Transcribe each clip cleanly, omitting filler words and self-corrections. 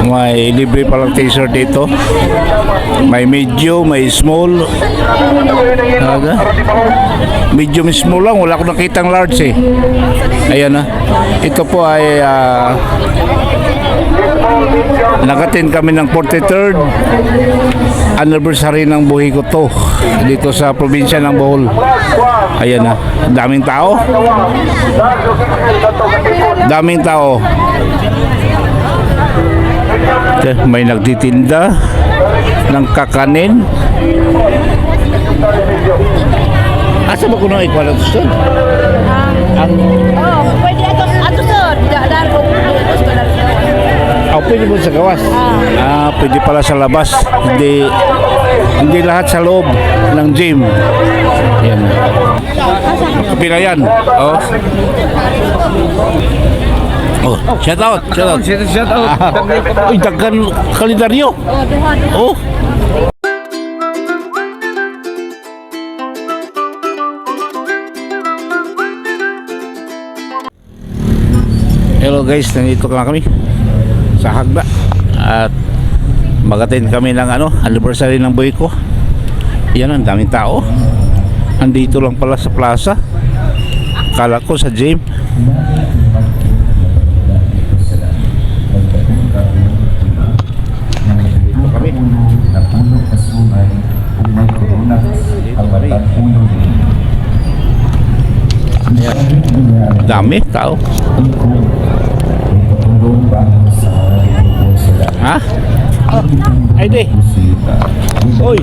May libre palang t-shirt dito. May medium, may small. Medium, small lang. Wala akong nakitang large eh. Ayan na. Ito po ay nakatin kami ng 43rd anniversary ng buhay ko to dito sa probinsya ng Bohol. Ayan na. Daming tao. Daming tao. May nagtitinda ng kakanin. Asa ba ko nang ikualang gusto? Pwede ato sir. Pwede po sa gawas. Pwede pala sa labas. Hindi lahat sa loob ng gym. Yan. Kapila yan. Shout out. Uy, daghan kalendaryo. Hello guys, nandito na kami sa Hagda at magatin kami ng anniversary ng buhay ko. Yan, ang daming tao. Andito lang pala sa plaza. Kala ko sa gym. Dami tao. Ha? Ay di. Oy.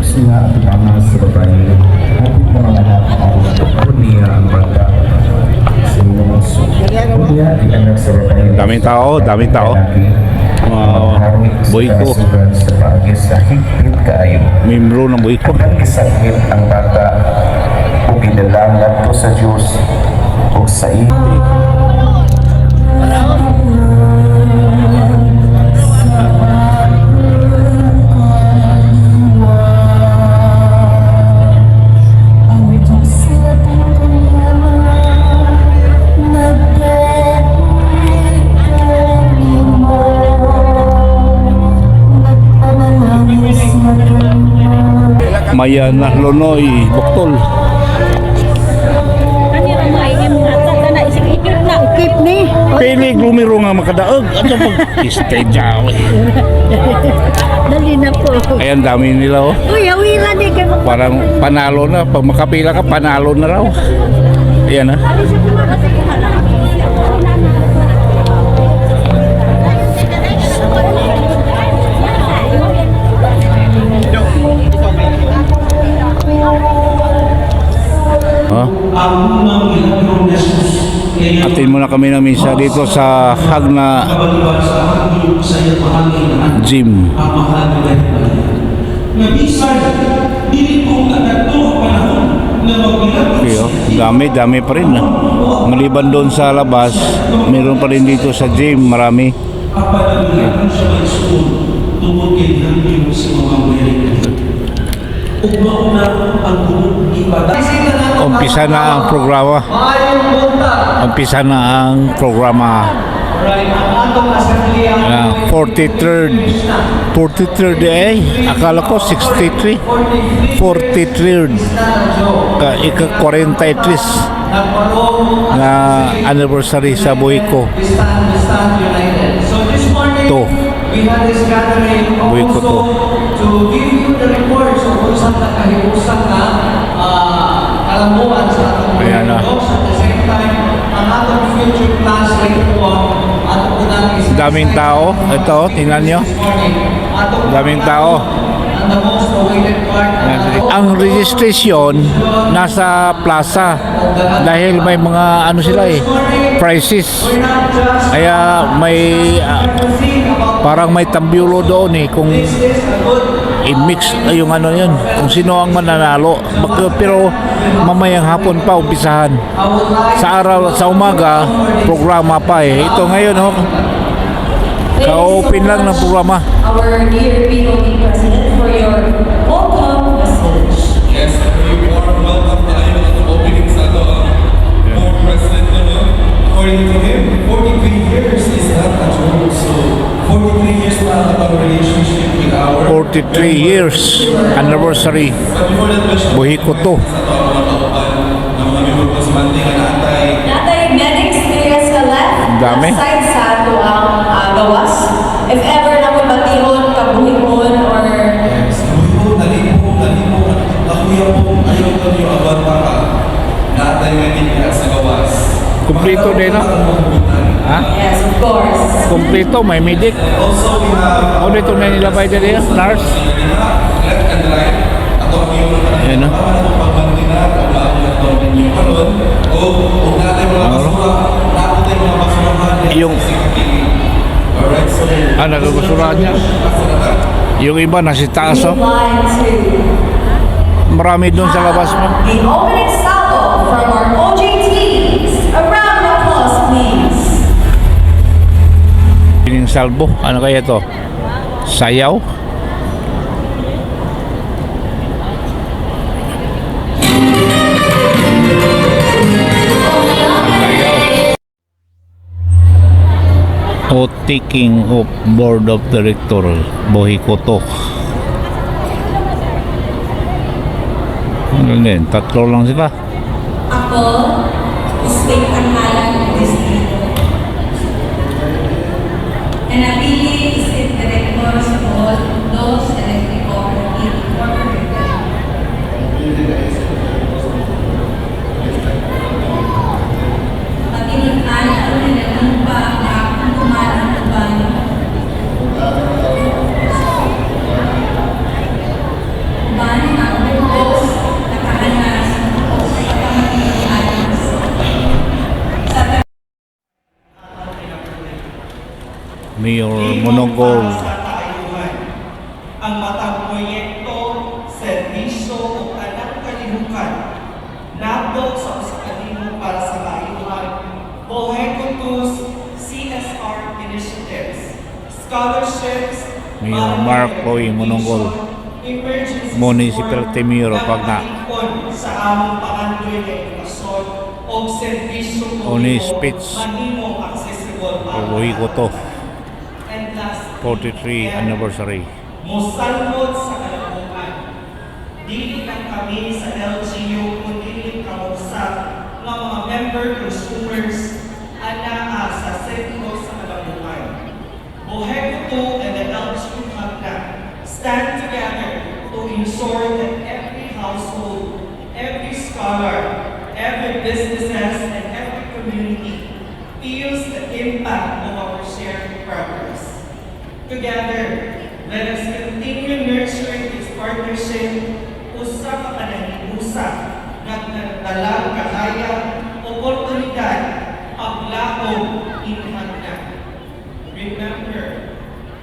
Daming tao, daming tao. Buhay ko. Membro ng buhay ko. Isakit ang bata o ginalangan ko sa Diyos o sa iyo. Maya na Lonoy, Boktol. Pili glumiro nga makadaog. Ano pag istay jaw. Dali na po. Ayan, dami nila oh. Uy, hawila di kayo. Parang panalo na. Pag makapila ka, panalo na raw. Ayan ha. Atin muna kami ng misa dito sa Hagna Gym. Okay, dami pa rin. Maliban doon sa labas, meron pa rin dito sa gym, marami. Umpisa na ang programa. Umpisa na ang programa. 43rd akala ko 63. 43rd ika-43 na anniversary sa buhay ko. To buhay ko to. To give you the reports of kung saan nakahimusan na kalambuan sa atong mga dogs. At the same time, ang atong future plans later on, atong gunang is daming tao. Ito, tingnan nyo. Daming tao. and the most awaited part. Ang registration nasa plaza dahil may mga sila prices. Kaya may parang may tambyulo doon kung i-mix yung yun, kung sino ang mananalo. Pero mamayang hapon pa umpisahan. Sa umaga programa pa Ito ngayon ka-open lang ng programa. Our dear POD President, for your welcome message. Yes, very warm welcome tayo sa opening sa ito. Former President according to him, 43 years is not a joke. So, 43 years na ang relationship with our 43 years anniversary. But before that, Buhi ko to. sa taon ng mga member ko sa Manding at Atay. Natay medics there sa left. Ang dami. Side sa to ang gawas. If ever na mo batihon, kabuhihon, or Buhi nalipo, nakuya po, ayaw ko niyo abanta ka. Natay Manding sa gawas. Kumpleto din, no? Ha? yes, of course. Kumpleto, may medic. Also, we have O dito na nilabay dali, nurse. left and right. Ato ang iyong Ayan, no? para na pagmantina, paglaon na ito ninyo kanon. O natin mga basura, natin mga basurahan. Yung- Alright, so Nagagusurahan niya. Yung iba nasa taas, oh. Line to Marami doon sa labas mo. the opening salvo from our OJTs. A round of applause, please. Yung salbo. Ano kaya to? Sayaw? O taking of board of director Buhi ko to. Ano din? Tatlo lang sila. Ako, state ang ngalan ng distrito. Na napili isip direktor sa all those electric incorporated. Pagkinitan ako nilalumpa na akong kumalang ng banyo. Banyo ang bukos na kahanas o sa pagkamatid ayos. Sa Mayor Monongol. Sa kaayuhan, ang matang proyekto, serbisyo o kanang kalihukan, nato sa usakalimo para sa kaayuhan, Bohecotus CSR initiatives, scholarships, Mayor Mark Roy Monongol, emergency Municipality support, Mayor of Pagna. nakatingkon sa among pangandoy na edukasyon o serbisyo Oni publiko, speech. mahimong accessible para Buhi ko to. And lastly, 43 anniversary. mosalmot sa kalabukan. Dili lang kami sa LGU kundi kamusa ng mga member consumers anaa sa sentro sa kalabukan. Boheco and the LGU Magna stand together to ensure that every household, every scholar, every businesses, and every community feels the impact of our shared progress. Together, let us continue nurturing this partnership usa ka pananahimusa nagdala kahaya, oportunidad, paglakong inhagna. Remember,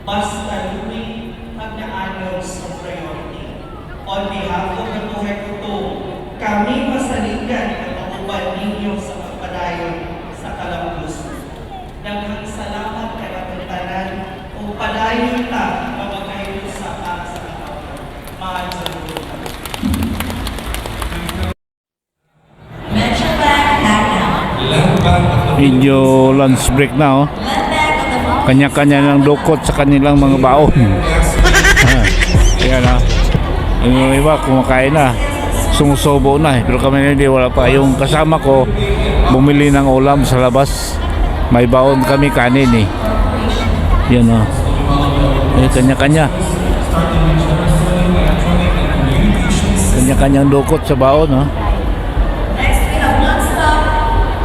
basta luwi pagdaanon sa priority. On behalf of the Boheco, kami masaligan at mauban ninyo sa pagpadayon sa Kalambuso. Daghang salamat kay atong tanan kung padayon ta mamagayon sa para sa katawhan. Maadyo. Metro Bank Nagna. Medyo lunch break na, oh. Land Bank of the Philippines. Kanya-kanya ng dukot sa kanilang mga baon. Ayan, ah. Yung iba kumakain na. Sumusobo na, eh. Pero kami hindi, wala pa. Yung kasama ko bumili ng ulam sa labas. May baon kami kanin, eh. Yan, oh. Eh, kanya-kanya. Kanya-kanyang dukot sa baon, oh. Next, we have non-stop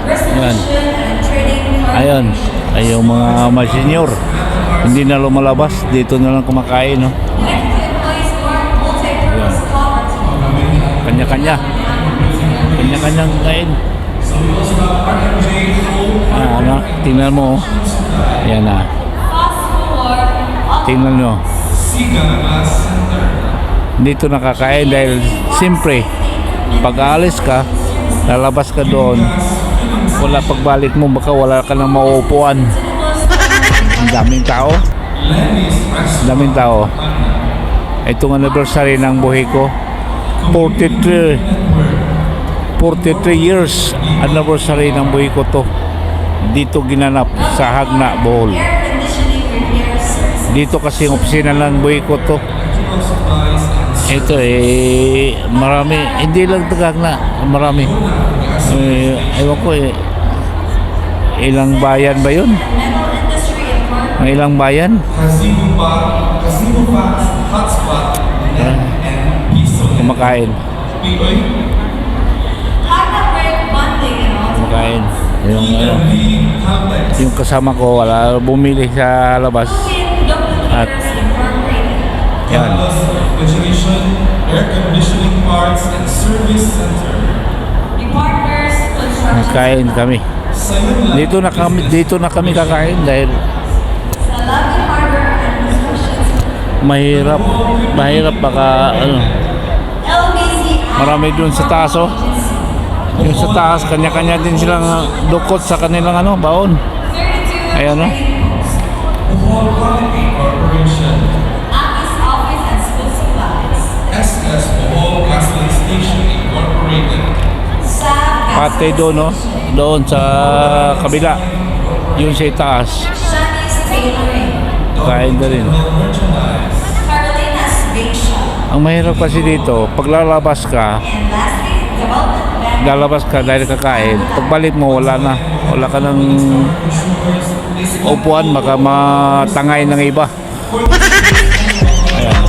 resolution and trading Ayun, ay yung mga may senior. Hindi na lumalabas, dito na lang kumakain, no? Connected to employees who are multi-purpose poverty. Kanya-kanya. Kanya-kanyang kain. Ano? Tingnan mo, oh. Yan na. Fast forward, Tingnan nyo. Dito nakakain dahil siyempre, pag aalis ka, lalabas ka doon, wala pagbalik mo, baka wala ka nang mauupuan. Ang daming tao. Ang daming tao. Itong anniversary ng buhay ko, 43 years anniversary ng buhay ko to. dito ginanap sa Hagna, Bohol. Air conditioning repair services. Dito kasi yung opisina ng Boycott to. Ito marami, hindi lang Hagna, marami. Ewan ko ilang bayan ba yun? Metal industry and market. May ilang bayan? Casino Box, Hotspot, and Piso. Kumakain. Picoy, Hagna break bonding and all. Kumakain. Complex. Yung kasama ko wala bumili sa labas. At yan. Carlos Refrigeration, Air Conditioning Parts, and Service Center. Your partners, construction. Kain kami. Dito na kami kakain dahil Sa Lagi Harbor and Construction. mahirap baka LBC. marami dun sa taas oh. Yung sa taas kanya-kanya din silang dukot sa kanilang baon. 32. Ayan oh. Bohol Quality Corporation, Akis Office and School Supplies. SS Bohol Gasoline Station Incorporated, Sab Pati doon oh. Doon sa kabila. Yung sa taas. Shani's Tailoring. Kain na rin. Merchandise, Carolina's Bake Shop. Ang mahirap kasi dito, pag lalabas ka, And lastly, Development Bank. lalabas ka dahil kakain. Pagbalik mo, wala na. Wala ka ng upuan, baka matangay ng iba. Ayan.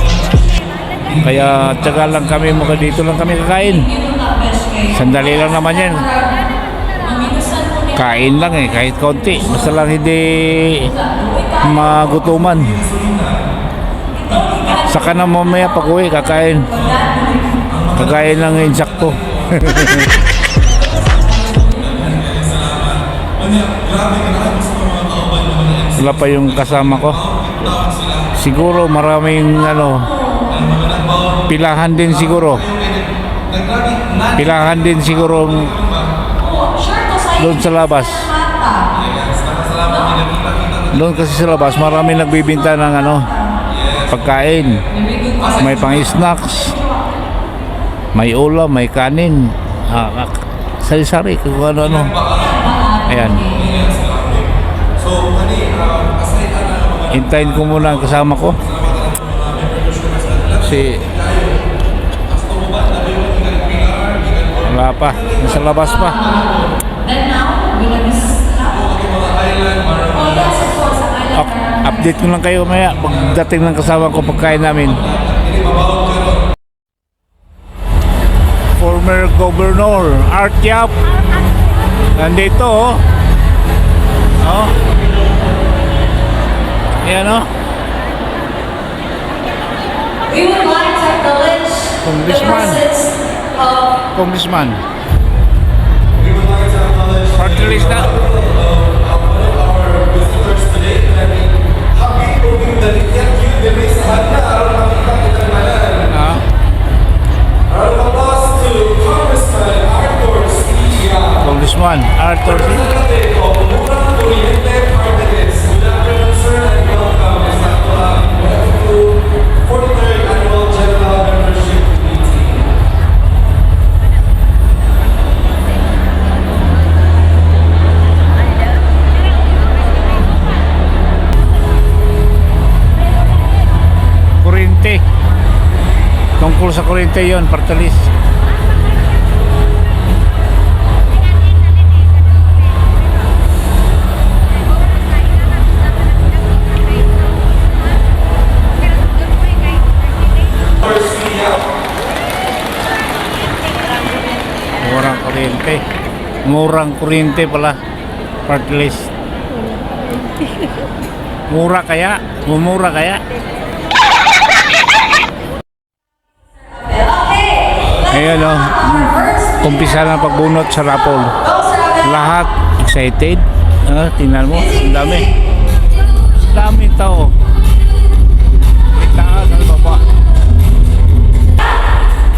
Kaya tsaga lang kami, dito lang kami kakain. Sandali lang naman yan. Kain lang kahit konti. Basta lang hindi magutuman. Saka na mamaya pag uwi, kakain. Kakain lang insakto. Wala pa yung kasama ko. Siguro maraming pilahan din siguro. Pilahan din siguro doon sa labas. Doon kasi sa labas marami nagbibinta ng pagkain. May pang-snacks. May ulam, may kanin. Sari-sari kung ano-ano. Ayan. Hintayin ko muna ang kasama ko. Kasi wala pa. Nasa labas pa. Then now, we're gonna stop. Oh yes, of course, island. Update ko lang kayo maya pagdating ng kasama ko pagkain namin. Former Governor Art Yap nandito oh. Ayan oh. We would like to acknowledge the Congressman. presence of Congressman. we would like to acknowledge Party list na. our visitors today. Happy Puging Daligyan Q din sa Hagna. Araw nakita kita naman. Round of applause to Congressman Arthur C. Yap. Congressman Arthur C. Representative of Murang Oriente Parties. Good afternoon, sir, and welcome sa welcome to 43rd Annual General Membership Meeting. Kuryente. Tungkol sa kuryente yon, partalis. Murang kuryente. Murang kuryente pala. Partalis. Mura kaya? Mumura kaya? Ayan o, kumpisa na pagbunot sa rapol. Lahat excited. Tingnan mo, ang dami. Dami tao. May taas at baba.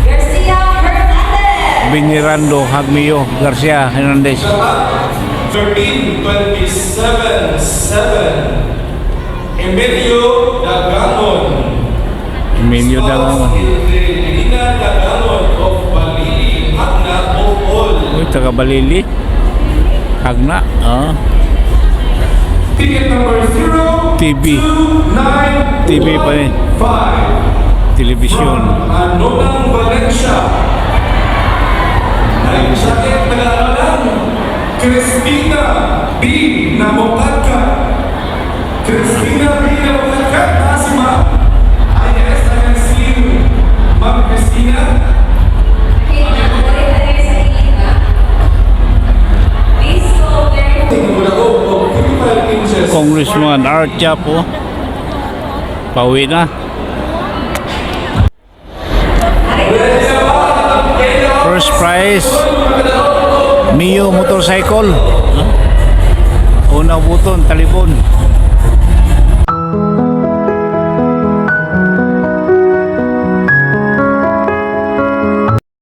Garcia Hernandez. Binirando Hagmio Garcia Hernandez. 13-27-7 Emilio Dagamon. Emilio Dagamon. Regina Dagamon of Balili, Hagna, Bohol. Uy, taga Balili. Hagna. Ticket number 0 TV. 2 9 TV pa eh. 5. Television. Nonang Valencia. Ay, sakit nag-aaralan. Cristina B. Namopatka. Cristina B. Namopatka. Si Ma'am. Yes, I can see you. Ma'am Cristina. Tingnan mo na ko. 55 inches. Congressman Art Chapo. Pauwi na. First prize, Mio motorcycle. Unang buton, talibon.